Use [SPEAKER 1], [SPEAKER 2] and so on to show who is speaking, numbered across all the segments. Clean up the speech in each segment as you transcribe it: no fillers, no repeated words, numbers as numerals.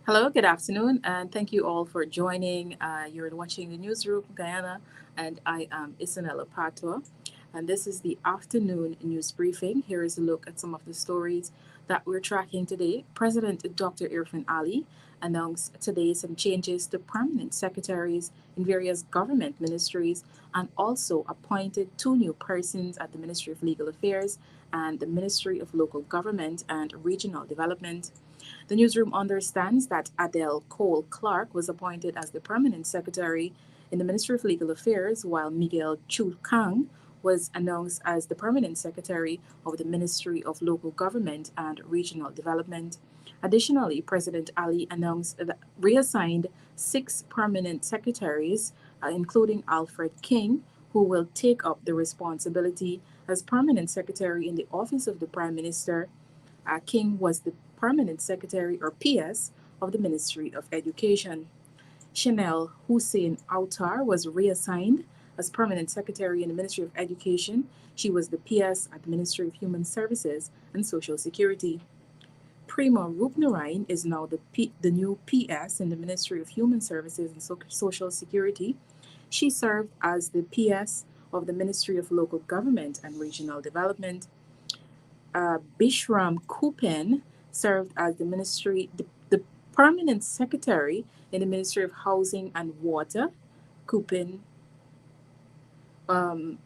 [SPEAKER 1] Hello, good afternoon, and thank you all for joining. You're watching the Newsroom Guyana, and I am Isanella Patoa. And this is the afternoon news briefing. Here is a look at some of the stories that we're tracking today. President Dr. Irfan Ali announced today some changes to permanent secretaries in various government ministries and also appointed two new persons at the Ministry of Legal Affairs and the Ministry of Local Government and Regional Development. The newsroom understands that Adele Cole Clark was appointed as the permanent secretary in the Ministry of Legal Affairs, while Miguel Chu Kang was announced as the permanent secretary of the Ministry of Local Government and Regional Development. Additionally, President Ali announced that reassigned six permanent secretaries, including Alfred King, who will take up the responsibility as permanent secretary in the Office of the Prime Minister. King was the permanent secretary or PS of the Ministry of Education. Chanel Hussein Autar was reassigned as permanent secretary in the Ministry of Education. She was the PS at the Ministry of Human Services and Social Security. Prima Rupnarain is now the new PS in the Ministry of Human Services and Social Security. She served as the PS of the Ministry of Local Government and Regional Development. Bishram Kupen served as the permanent secretary in the Ministry of Housing and Water. Kupen, um,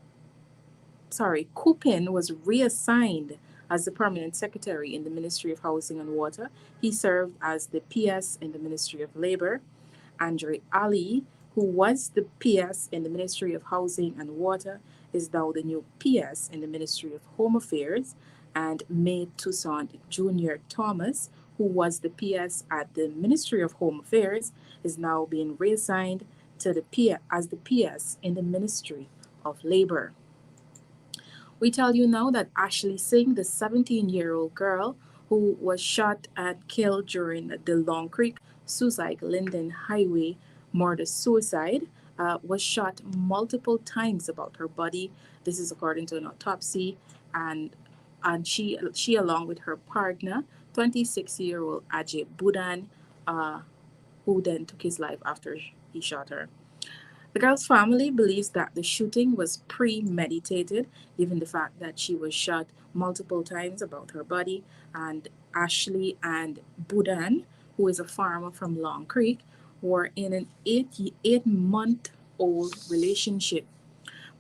[SPEAKER 1] Kupin was reassigned as the permanent secretary in the Ministry of Housing and Water. He served as the PS in the Ministry of Labor. Andre Ali, who was the PS in the Ministry of Housing and Water, is now the new PS in the Ministry of Home Affairs. And May Toussaint Jr. Thomas, who was the PS at the Ministry of Home Affairs, is now being reassigned to the as the PS in the Ministry of Labor. We tell you now that Ashley Singh, the 17-year-old girl who was shot and killed during the Long Creek Suicide Linden Highway murder suicide, was shot multiple times about her body. This is according to an autopsy, and she along with her partner, 26-year-old Ajay Budan, uh, who then took his life after he shot her. The girl's family believes that the shooting was premeditated, given the fact that she was shot multiple times about her body, and Ashley and Budan, who is a farmer from Long Creek, were in an 8-month old relationship.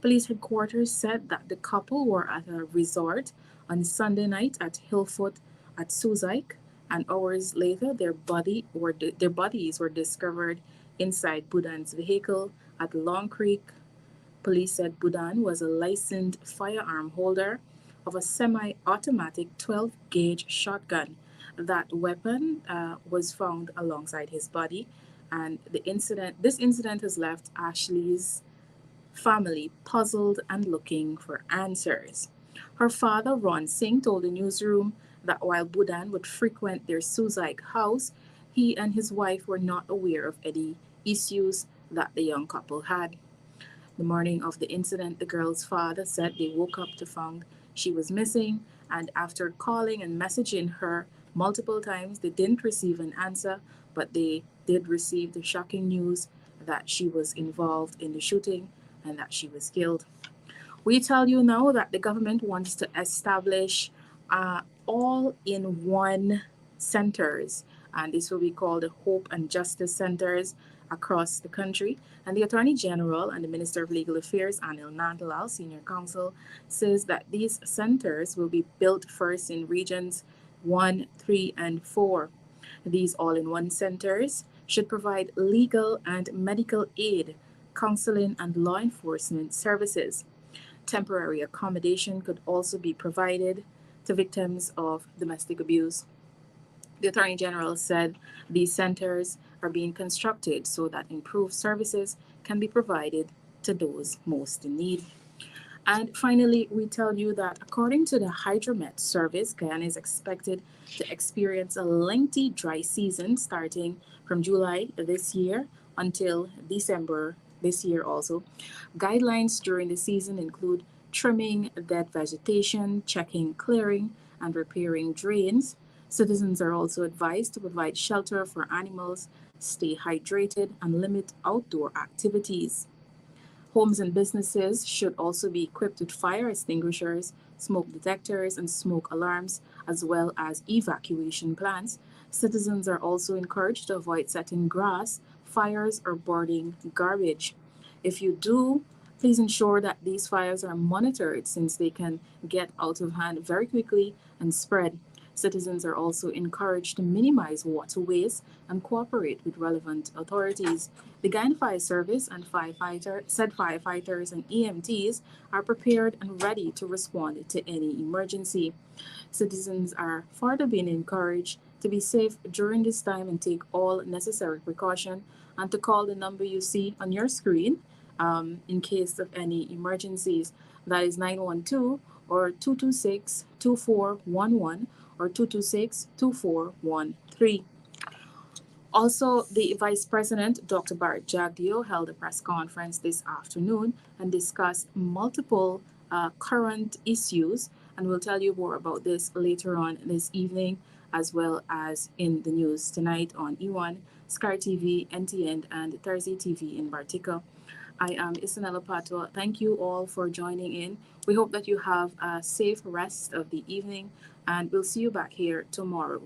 [SPEAKER 1] Police headquarters said that the couple were at a resort on Sunday night at Hillfoot at Suzaik, and hours later their bodies were discovered inside Budan's vehicle at Long Creek. Police said Budan was a licensed firearm holder of a semi-automatic 12-gauge shotgun. That weapon was found alongside his body, and this incident has left Ashley's family puzzled and looking for answers. Her father, Ron Singh, told the newsroom that while Budan would frequent their Suzaik house, he and his wife were not aware of any issues that the young couple had. The morning of the incident, the girl's father said they woke up to find she was missing, and after calling and messaging her multiple times, they didn't receive an answer, but they did receive the shocking news that she was involved in the shooting and that she was killed. We tell you now that the government wants to establish all in one centers, and this will be called the Hope and Justice Centers across the country. And the Attorney General and the Minister of Legal Affairs, Anil Nandlal, Senior Counsel, says that these centers will be built first in regions 1, 3, and 4. These all in one centers should provide legal and medical aid, counseling, and law enforcement services. Temporary accommodation could also be provided to victims of domestic abuse. The Attorney General said these centers are being constructed so that improved services can be provided to those most in need. And finally, we tell you that according to the Hydromet Service, Guyana is expected to experience a lengthy dry season starting from July this year until December this year also. Guidelines during the season include trimming dead vegetation, checking clearing and repairing drains, Citizens are also advised to provide shelter for animals, stay hydrated, and limit outdoor activities. Homes and businesses should also be equipped with fire extinguishers, smoke detectors, and smoke alarms, as well as evacuation plans. Citizens are also encouraged to avoid setting grass, fires, or burning garbage. If you do, please ensure that these fires are monitored since they can get out of hand very quickly and spread. Citizens are also encouraged to minimize water waste and cooperate with relevant authorities. The Guyana Fire Service and said firefighters and EMTs are prepared and ready to respond to any emergency. Citizens are further being encouraged to be safe during this time and take all necessary precaution and to call the number you see on your screen in case of any emergencies. That is 912 or 226 2411 or 226 2413. Also, the Vice President, Dr. Bharat Jagdeo, held a press conference this afternoon and discussed multiple current issues. And we'll tell you more about this later on this evening, as well as in the news tonight on E1, Sky TV, NTN, and Thursday TV in Bartica. I am Isanella Pato. Thank you all for joining in. We hope that you have a safe rest of the evening, and we'll see you back here tomorrow.